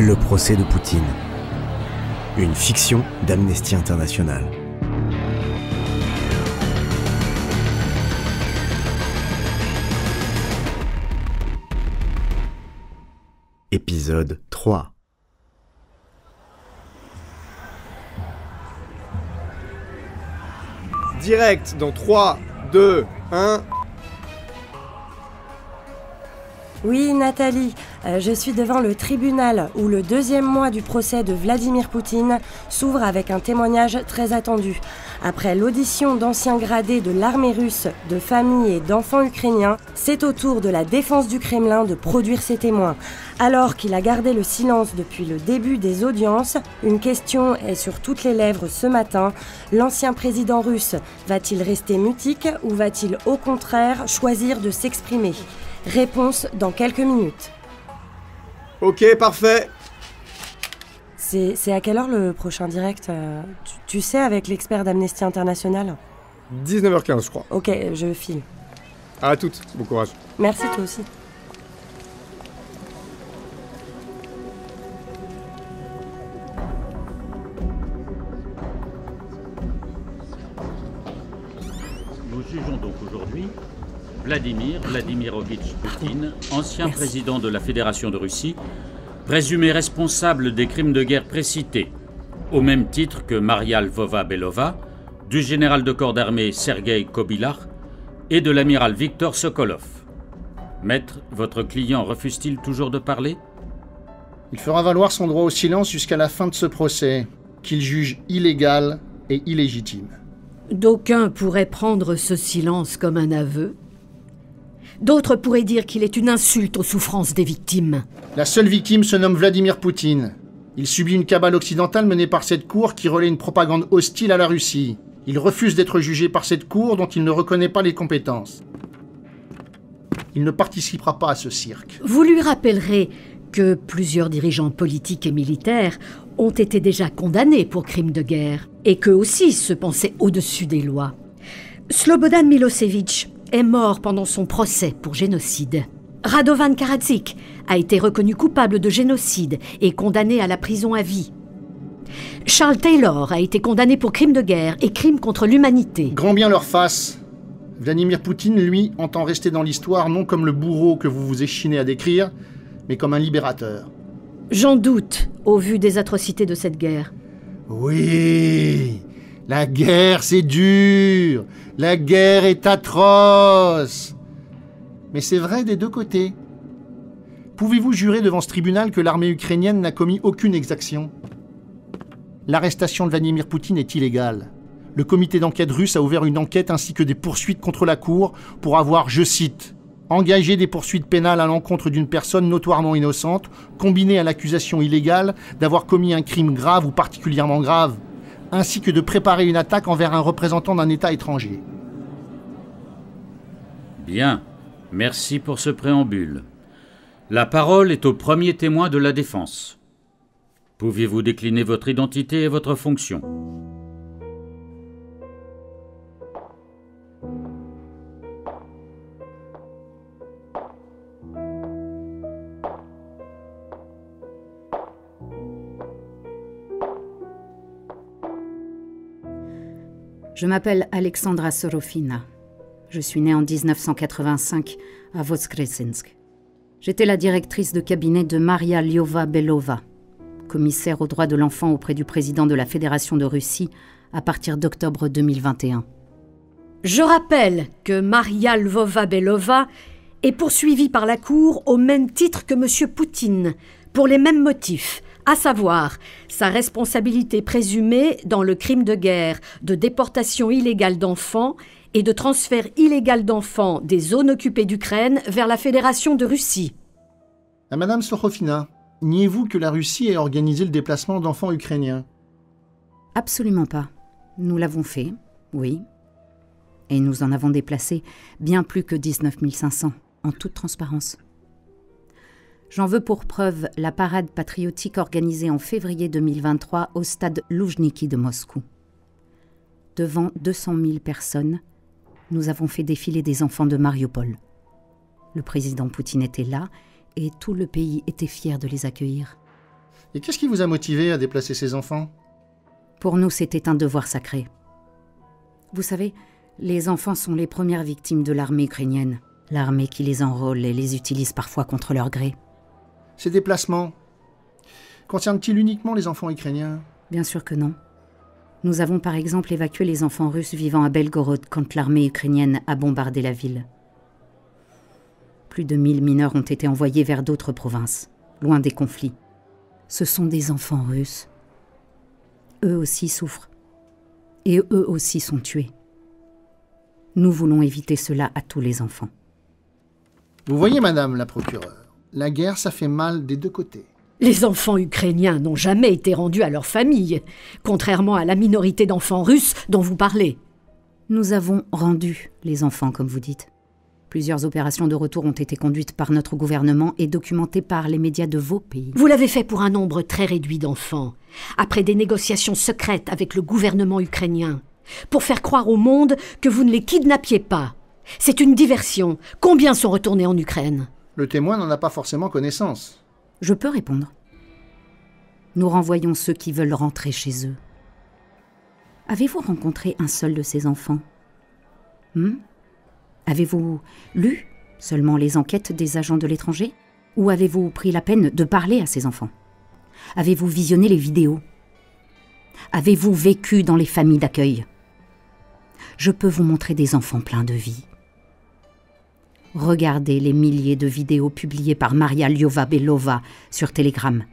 Le procès de Poutine. Une fiction d'Amnesty International. Épisode 3. Direct dans 3, 2, 1... Oui, Nathalie, je suis devant le tribunal où le deuxième mois du procès de Vladimir Poutine s'ouvre avec un témoignage très attendu. Après l'audition d'anciens gradés de l'armée russe, de familles et d'enfants ukrainiens, c'est au tour de la défense du Kremlin de produire ses témoins. Alors qu'il a gardé le silence depuis le début des audiences, une question est sur toutes les lèvres ce matin. L'ancien président russe va-t-il rester mutique ou va-t-il au contraire choisir de s'exprimer ? Réponse dans quelques minutes. Ok, parfait. C'est à quelle heure le prochain direct tu sais, avec l'expert d'Amnesty International ? 19h15, je crois. Ok, je file. À toutes, bon courage. Merci, toi aussi. Nous jugeons donc aujourd'hui Vladimir Vladimirovitch Poutine, ancien président de la Fédération de Russie, présumé responsable des crimes de guerre précités, au même titre que Maria Lvova-Belova, du général de corps d'armée Sergueï Kobylar et de l'amiral Viktor Sokolov. Maître, votre client refuse-t-il toujours de parler ? Il fera valoir son droit au silence jusqu'à la fin de ce procès, qu'il juge illégal et illégitime. D'aucuns pourraient prendre ce silence comme un aveu. D'autres pourraient dire qu'il est une insulte aux souffrances des victimes. La seule victime se nomme Vladimir Poutine. Il subit une cabale occidentale menée par cette cour qui relaie une propagande hostile à la Russie. Il refuse d'être jugé par cette cour dont il ne reconnaît pas les compétences. Il ne participera pas à ce cirque. Vous lui rappellerez que plusieurs dirigeants politiques et militaires ont été déjà condamnés pour crimes de guerre et qu'eux aussi se pensaient au-dessus des lois. Slobodan Milosevic est mort pendant son procès pour génocide. Radovan Karadzic a été reconnu coupable de génocide et condamné à la prison à vie. Charles Taylor a été condamné pour crimes de guerre et crimes contre l'humanité. Grand bien leur face. Vladimir Poutine, lui, entend rester dans l'histoire non comme le bourreau que vous vous échinez à décrire, mais comme un libérateur. J'en doute, au vu des atrocités de cette guerre. Oui, la guerre c'est dur, la guerre est atroce. Mais c'est vrai des deux côtés. Pouvez-vous jurer devant ce tribunal que l'armée ukrainienne n'a commis aucune exaction ? L'arrestation de Vladimir Poutine est illégale. Le comité d'enquête russe a ouvert une enquête ainsi que des poursuites contre la Cour pour avoir, je cite, engagé des poursuites pénales à l'encontre d'une personne notoirement innocente, combinées à l'accusation illégale d'avoir commis un crime grave ou particulièrement grave, ainsi que de préparer une attaque envers un représentant d'un État étranger. Bien, merci pour ce préambule. La parole est au premier témoin de la défense. Pouvez-vous décliner votre identité et votre fonction ? Je m'appelle Alexandra Sorofina. Je suis née en 1985 à Voskresensk. J'étais la directrice de cabinet de Maria Lvova-Belova, commissaire aux droits de l'enfant auprès du président de la Fédération de Russie à partir d'octobre 2021. Je rappelle que Maria Lvova-Belova est poursuivie par la Cour au même titre que M. Poutine, pour les mêmes motifs, à savoir sa responsabilité présumée dans le crime de guerre, de déportation illégale d'enfants et de transfert illégal d'enfants des zones occupées d'Ukraine vers la Fédération de Russie. À Madame Sorofina, niez-vous que la Russie ait organisé le déplacement d'enfants ukrainiens ? Absolument pas. Nous l'avons fait, oui. Et nous en avons déplacé bien plus que 19 500, en toute transparence. J'en veux pour preuve la parade patriotique organisée en février 2023 au stade Loujniki de Moscou. Devant 200 000 personnes, nous avons fait défiler des enfants de Mariupol. Le président Poutine était là et tout le pays était fier de les accueillir. Et qu'est-ce qui vous a motivé à déplacer ces enfants? Pour nous, c'était un devoir sacré. Vous savez, les enfants sont les premières victimes de l'armée ukrainienne. L'armée qui les enrôle et les utilise parfois contre leur gré. Ces déplacements concernent-ils uniquement les enfants ukrainiens? Bien sûr que non. Nous avons par exemple évacué les enfants russes vivant à Belgorod quand l'armée ukrainienne a bombardé la ville. Plus de 1000 mineurs ont été envoyés vers d'autres provinces, loin des conflits. Ce sont des enfants russes. Eux aussi souffrent. Et eux aussi sont tués. Nous voulons éviter cela à tous les enfants. Vous voyez, madame la procureure, la guerre, ça fait mal des deux côtés. Les enfants ukrainiens n'ont jamais été rendus à leur famille, contrairement à la minorité d'enfants russes dont vous parlez. Nous avons rendu les enfants, comme vous dites. Plusieurs opérations de retour ont été conduites par notre gouvernement et documentées par les médias de vos pays. Vous l'avez fait pour un nombre très réduit d'enfants, après des négociations secrètes avec le gouvernement ukrainien, pour faire croire au monde que vous ne les kidnappiez pas. C'est une diversion. Combien sont retournés en Ukraine? Le témoin n'en a pas forcément connaissance. Je peux répondre. Nous renvoyons ceux qui veulent rentrer chez eux. Avez-vous rencontré un seul de ces enfants? Avez-vous lu seulement les enquêtes des agents de l'étranger? Ou avez-vous pris la peine de parler à ces enfants? Avez-vous visionné les vidéos? Avez-vous vécu dans les familles d'accueil? Je peux vous montrer des enfants pleins de vie. Regardez les milliers de vidéos publiées par Maria Lvova-Belova sur Telegram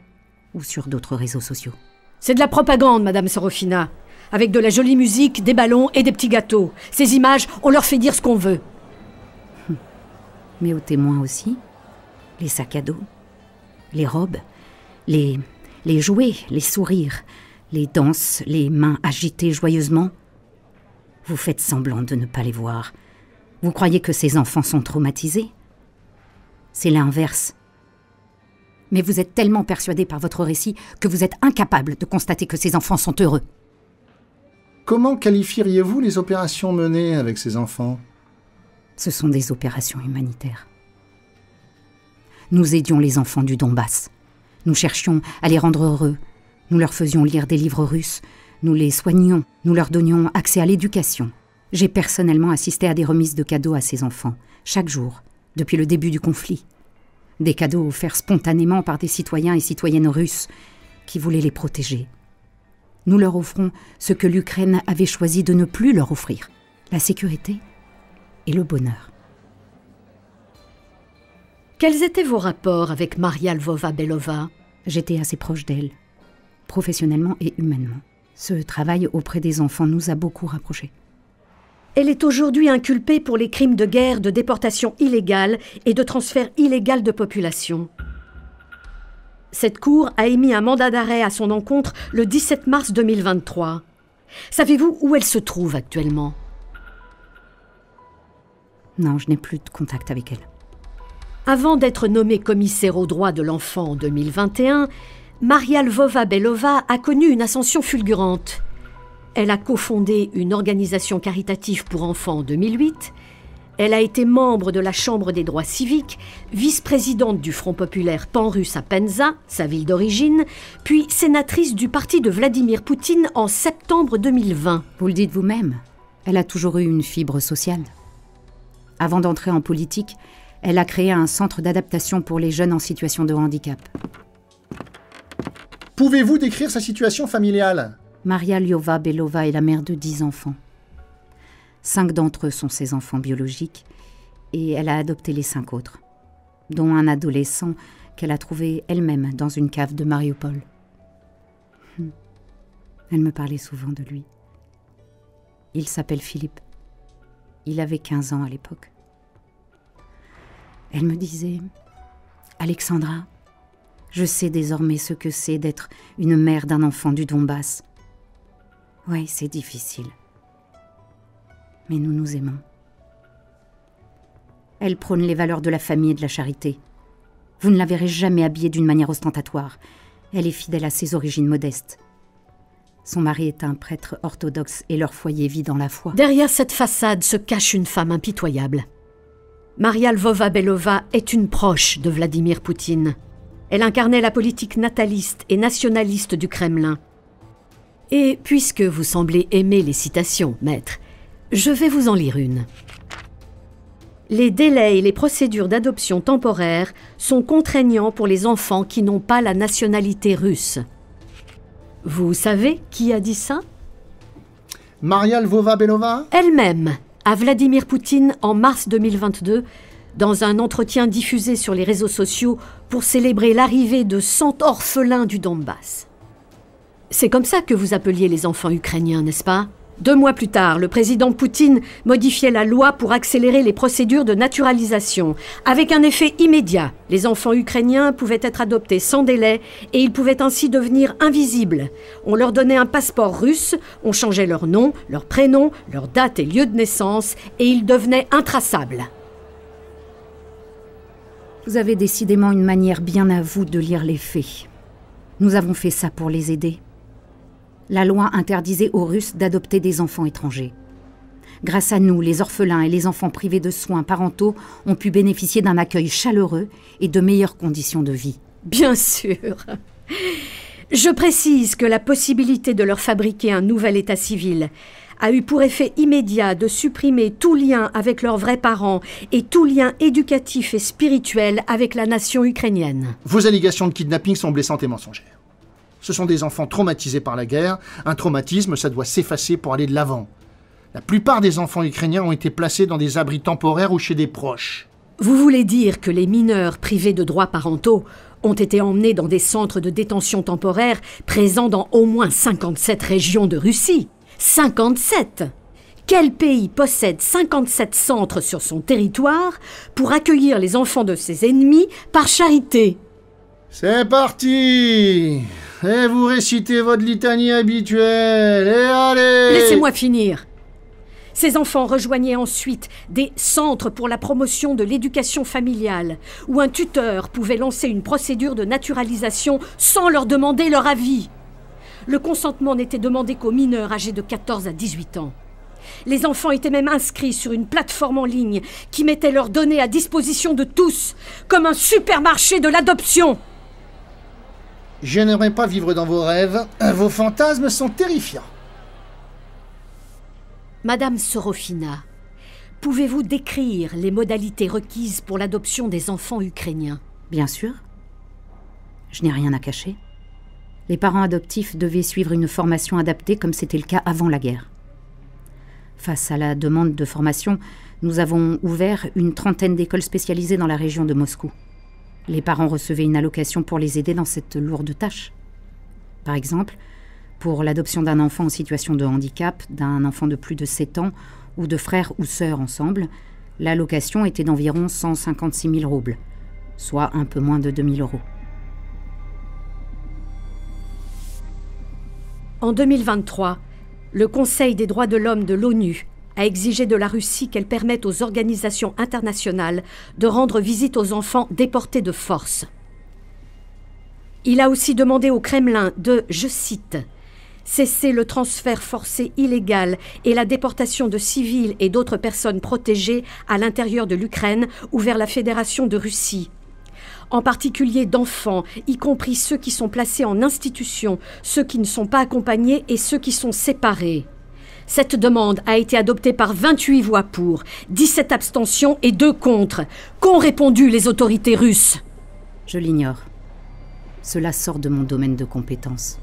ou sur d'autres réseaux sociaux. C'est de la propagande, Madame Sorofina, avec de la jolie musique, des ballons et des petits gâteaux. Ces images, on leur fait dire ce qu'on veut. Mais aux témoins aussi, les sacs à dos, les robes, les jouets, les sourires, les danses, les mains agitées joyeusement. Vous faites semblant de ne pas les voir. Vous croyez que ces enfants sont traumatisés? C'est l'inverse. Mais vous êtes tellement persuadé par votre récit que vous êtes incapable de constater que ces enfants sont heureux. Comment qualifieriez-vous les opérations menées avec ces enfants? Ce sont des opérations humanitaires. Nous aidions les enfants du Donbass. Nous cherchions à les rendre heureux. Nous leur faisions lire des livres russes. Nous les soignions. Nous leur donnions accès à l'éducation. J'ai personnellement assisté à des remises de cadeaux à ces enfants, chaque jour, depuis le début du conflit. Des cadeaux offerts spontanément par des citoyens et citoyennes russes qui voulaient les protéger. Nous leur offrons ce que l'Ukraine avait choisi de ne plus leur offrir, la sécurité et le bonheur. Quels étaient vos rapports avec Maria Lvova-Belova? J'étais assez proche d'elle, professionnellement et humainement. Ce travail auprès des enfants nous a beaucoup rapprochés. Elle est aujourd'hui inculpée pour les crimes de guerre, de déportation illégale et de transfert illégal de population. Cette cour a émis un mandat d'arrêt à son encontre le 17 mars 2023. Savez-vous où elle se trouve actuellement? Non, je n'ai plus de contact avec elle. Avant d'être nommée commissaire aux droits de l'enfant en 2021, Maria Lvova-Belova a connu une ascension fulgurante. Elle a cofondé une organisation caritative pour enfants en 2008. Elle a été membre de la Chambre des droits civiques, vice-présidente du Front populaire pan-russe à Penza, sa ville d'origine, puis sénatrice du parti de Vladimir Poutine en septembre 2020. Vous le dites vous-même, elle a toujours eu une fibre sociale. Avant d'entrer en politique, elle a créé un centre d'adaptation pour les jeunes en situation de handicap. Pouvez-vous décrire sa situation familiale? Maria Lvova-Belova est la mère de 10 enfants. 5 d'entre eux sont ses enfants biologiques et elle a adopté les 5 autres, dont un adolescent qu'elle a trouvé elle-même dans une cave de Mariupol. Elle me parlait souvent de lui. Il s'appelle Philippe. Il avait 15 ans à l'époque. Elle me disait « Alexandra, je sais désormais ce que c'est d'être une mère d'un enfant du Donbass. Oui, c'est difficile. Mais nous nous aimons. » Elle prône les valeurs de la famille et de la charité. Vous ne la verrez jamais habillée d'une manière ostentatoire. Elle est fidèle à ses origines modestes. Son mari est un prêtre orthodoxe et leur foyer vit dans la foi. Derrière cette façade se cache une femme impitoyable. Maria Lvova-Belova est une proche de Vladimir Poutine. Elle incarnait la politique nataliste et nationaliste du Kremlin. Et puisque vous semblez aimer les citations, maître, je vais vous en lire une. Les délais et les procédures d'adoption temporaire sont contraignants pour les enfants qui n'ont pas la nationalité russe. Vous savez qui a dit ça? Maria Lvova-Belova? Elle-même, à Vladimir Poutine en mars 2022, dans un entretien diffusé sur les réseaux sociaux pour célébrer l'arrivée de 100 orphelins du Donbass. C'est comme ça que vous appeliez les enfants ukrainiens, n'est-ce pas? 2 mois plus tard, le président Poutine modifiait la loi pour accélérer les procédures de naturalisation. Avec un effet immédiat, les enfants ukrainiens pouvaient être adoptés sans délai et ils pouvaient ainsi devenir invisibles. On leur donnait un passeport russe, on changeait leur nom, leur prénom, leur date et lieu de naissance et ils devenaient intraçables. Vous avez décidément une manière bien à vous de lire les faits. Nous avons fait ça pour les aider. La loi interdisait aux Russes d'adopter des enfants étrangers. Grâce à nous, les orphelins et les enfants privés de soins parentaux ont pu bénéficier d'un accueil chaleureux et de meilleures conditions de vie. Bien sûr. Je précise que la possibilité de leur fabriquer un nouvel état civil a eu pour effet immédiat de supprimer tout lien avec leurs vrais parents et tout lien éducatif et spirituel avec la nation ukrainienne. Vos allégations de kidnapping sont blessantes et mensongères. Ce sont des enfants traumatisés par la guerre. Un traumatisme, ça doit s'effacer pour aller de l'avant. La plupart des enfants ukrainiens ont été placés dans des abris temporaires ou chez des proches. Vous voulez dire que les mineurs privés de droits parentaux ont été emmenés dans des centres de détention temporaire présents dans au moins 57 régions de Russie? 57! Quel pays possède 57 centres sur son territoire pour accueillir les enfants de ses ennemis par charité? C'est parti! Et vous récitez votre litanie habituelle, et allez! Laissez-moi finir. Ces enfants rejoignaient ensuite des centres pour la promotion de l'éducation familiale, où un tuteur pouvait lancer une procédure de naturalisation sans leur demander leur avis. Le consentement n'était demandé qu'aux mineurs âgés de 14 à 18 ans. Les enfants étaient même inscrits sur une plateforme en ligne qui mettait leurs données à disposition de tous, comme un supermarché de l'adoption. Je n'aimerais pas vivre dans vos rêves. Vos fantasmes sont terrifiants. Madame Sorofina, pouvez-vous décrire les modalités requises pour l'adoption des enfants ukrainiens? Bien sûr. Je n'ai rien à cacher. Les parents adoptifs devaient suivre une formation adaptée comme c'était le cas avant la guerre. Face à la demande de formation, nous avons ouvert une 30aine d'écoles spécialisées dans la région de Moscou. Les parents recevaient une allocation pour les aider dans cette lourde tâche. Par exemple, pour l'adoption d'un enfant en situation de handicap, d'un enfant de plus de 7 ans ou de frères ou sœurs ensemble, l'allocation était d'environ 156 000 roubles, soit un peu moins de 2 000 €. En 2023, le Conseil des droits de l'homme de l'ONU a exigé de la Russie qu'elle permette aux organisations internationales de rendre visite aux enfants déportés de force. Il a aussi demandé au Kremlin de, je cite, « cesser le transfert forcé illégal et la déportation de civils et d'autres personnes protégées à l'intérieur de l'Ukraine ou vers la Fédération de Russie. En particulier d'enfants, y compris ceux qui sont placés en institution, ceux qui ne sont pas accompagnés et ceux qui sont séparés. » Cette demande a été adoptée par 28 voix pour, 17 abstentions et 2 contre. Qu'ont répondu les autorités russes? Je l'ignore. Cela sort de mon domaine de compétence.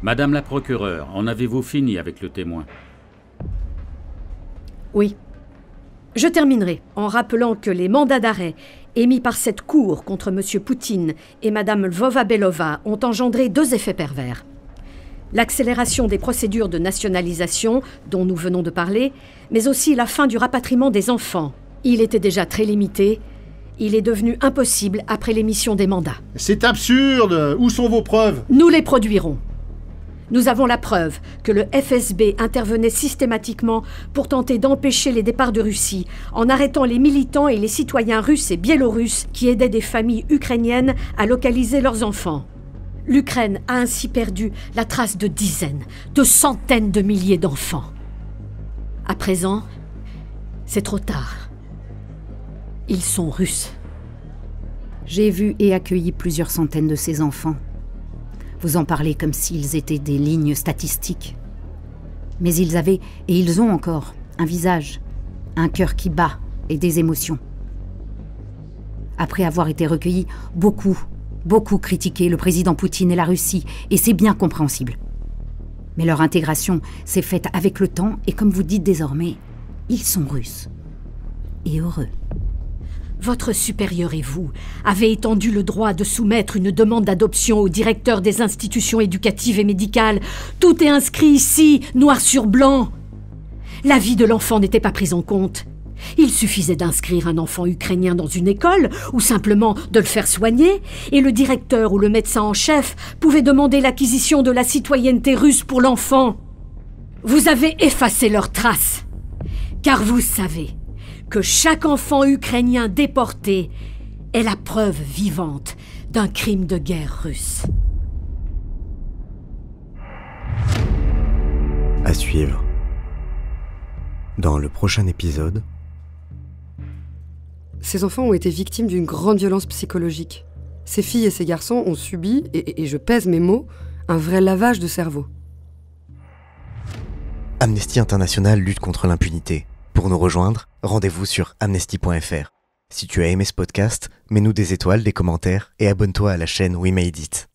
Madame la procureure, en avez-vous fini avec le témoin? Oui. Je terminerai en rappelant que les mandats d'arrêt émis par cette cour contre M. Poutine et Mme Lvova-Belova ont engendré 2 effets pervers. L'accélération des procédures de nationalisation, dont nous venons de parler, mais aussi la fin du rapatriement des enfants. Il était déjà très limité. Il est devenu impossible après l'émission des mandats. C'est absurde! Où sont vos preuves? Nous les produirons. Nous avons la preuve que le FSB intervenait systématiquement pour tenter d'empêcher les départs de Russie, en arrêtant les militants et les citoyens russes et biélorusses qui aidaient des familles ukrainiennes à localiser leurs enfants. L'Ukraine a ainsi perdu la trace de dizaines, de centaines de milliers d'enfants. À présent, c'est trop tard. Ils sont russes. J'ai vu et accueilli plusieurs centaines de ces enfants. Vous en parlez comme s'ils étaient des lignes statistiques. Mais ils avaient, et ils ont encore, un visage, un cœur qui bat et des émotions. Après avoir été recueillis, beaucoup critiquaient le président Poutine et la Russie, et c'est bien compréhensible. Mais leur intégration s'est faite avec le temps, et comme vous dites désormais, ils sont russes. Et heureux. Votre supérieur et vous avez étendu le droit de soumettre une demande d'adoption au directeur des institutions éducatives et médicales. Tout est inscrit ici, noir sur blanc. La vie de l'enfant n'était pas prise en compte. Il suffisait d'inscrire un enfant ukrainien dans une école ou simplement de le faire soigner, et le directeur ou le médecin en chef pouvait demander l'acquisition de la citoyenneté russe pour l'enfant. Vous avez effacé leurs traces, car vous savez que chaque enfant ukrainien déporté est la preuve vivante d'un crime de guerre russe. À suivre. Dans le prochain épisode... Ces enfants ont été victimes d'une grande violence psychologique. Ces filles et ces garçons ont subi, et je pèse mes mots, un vrai lavage de cerveau. Amnesty International lutte contre l'impunité. Pour nous rejoindre, rendez-vous sur amnesty.fr. Si tu as aimé ce podcast, mets-nous des étoiles, des commentaires et abonne-toi à la chaîne We Made It.